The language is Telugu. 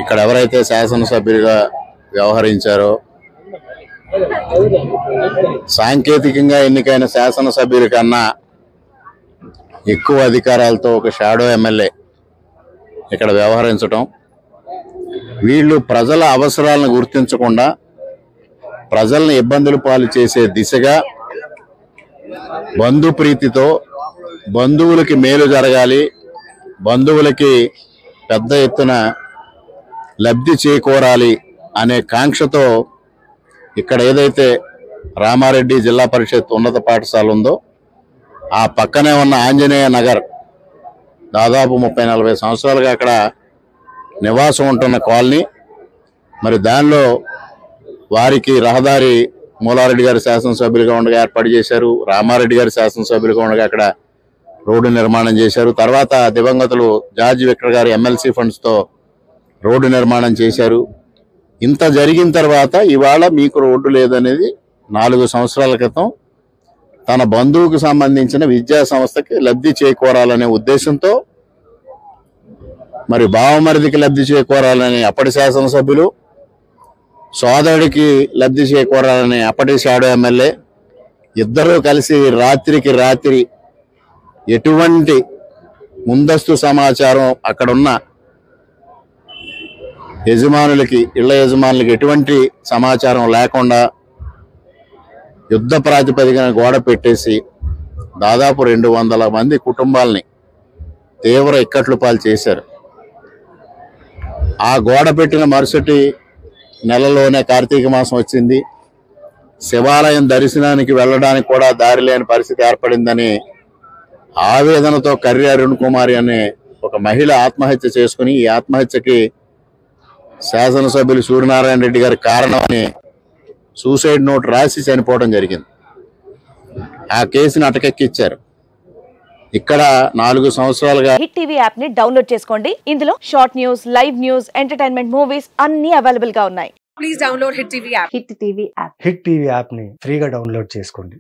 ఇక్కడ ఎవరైతే శాసనసభ్యులుగా వ్యవహరించారో సాంకేతికంగా ఎన్నికైన శాసనసభ్యుల కన్నా ఎక్కువ అధికారాలతో ఒక షాడో ఎమ్మెల్యే ఇక్కడ వ్యవహరించడం, వీళ్ళు ప్రజల అవసరాలను గుర్తించకుండా ప్రజల్ని ఇబ్బందులు పాలు చేసే దిశగా బంధుప్రీతితో బంధువులకి మేలు జరగాలి, బంధువులకి పెద్ద ఎత్తున లబ్ధి చేకూరాలి అనే కాంక్షతో ఇక్కడ ఏదైతే రామారెడ్డి జిల్లా పరిషత్ ఉన్నత పాఠశాల ఉందో ఆ పక్కనే ఉన్న ఆంజనేయ నగర్ దాదాపు 30-40 సంవత్సరాలుగా అక్కడ నివాసం ఉంటున్న కాలనీ, మరి దానిలో వారికి రహదారి మూలారెడ్డి గారి శాసనసభ్యులుగా ఉండగా ఏర్పాటు చేశారు, రామారెడ్డి గారి శాసనసభ్యులుగా ఉండగా అక్కడ రోడ్డు నిర్మాణం చేశారు. తర్వాత దివంగతులు జార్జ్ విక్టర్ గారి ఎమ్మెల్సీ ఫండ్స్తో రోడ్డు నిర్మాణం చేశారు. ఇంత జరిగిన తర్వాత ఇవాళ మీకు రోడ్డు లేదనేది 4 సంవత్సరాల క్రితం తన బంధువుకు సంబంధించిన విద్యా సంస్థకి లబ్ధి చేకూరాలనే ఉద్దేశంతో, మరి బావమరిదికి లబ్ధి చేకూరాలని అప్పటి శాసనసభ్యులు, సోదరుడికి లబ్ధి చేకూరాలని అప్పటి షాడో ఎమ్మెల్యే ఇద్దరూ కలిసి రాత్రికి రాత్రి ఎటువంటి ముందస్తు సమాచారం అక్కడున్న యజమానులకి, ఇళ్ల యజమానులకి ఎటువంటి సమాచారం లేకుండా యుద్ధ ప్రాతిపదికన గోడ పెట్టేసి దాదాపు 200 మంది కుటుంబాలని తీవ్ర ఇక్కట్లు పాలు చేశారు. ఆ గోడ పెట్టిన మరుసటి నెలలోనే కార్తీక మాసం వచ్చింది. శివాలయం దర్శనానికి వెళ్ళడానికి కూడా దారి లేని పరిస్థితి ఏర్పడిందని ఆవేదనతో కర్రి అరుణ్ కుమారి అనే ఒక మహిళ ఆత్మహత్య చేసుకుని, ఈ ఆత్మహత్యకి శాసనసభ్యులు సూర్యనారాయణ రెడ్డి గారి కారణమని సూసైడ్ నోట్ రాసి చనిపోవడం జరిగింది. ఆ కేసుని అటకెక్కిచ్చారు. ఇక్కడ 4 సంవత్సరాలుగా హిట్ టీవీ యాప్ ని డౌన్లోడ్ చేసుకోండి. ఇందులో short news, live news, entertainment movies అన్ని అవైలబుల్ గా ఉన్నాయి. Please download hit TV app. Hit TV app ని ఫ్రీగా డౌన్లోడ్ చేసుకోండి.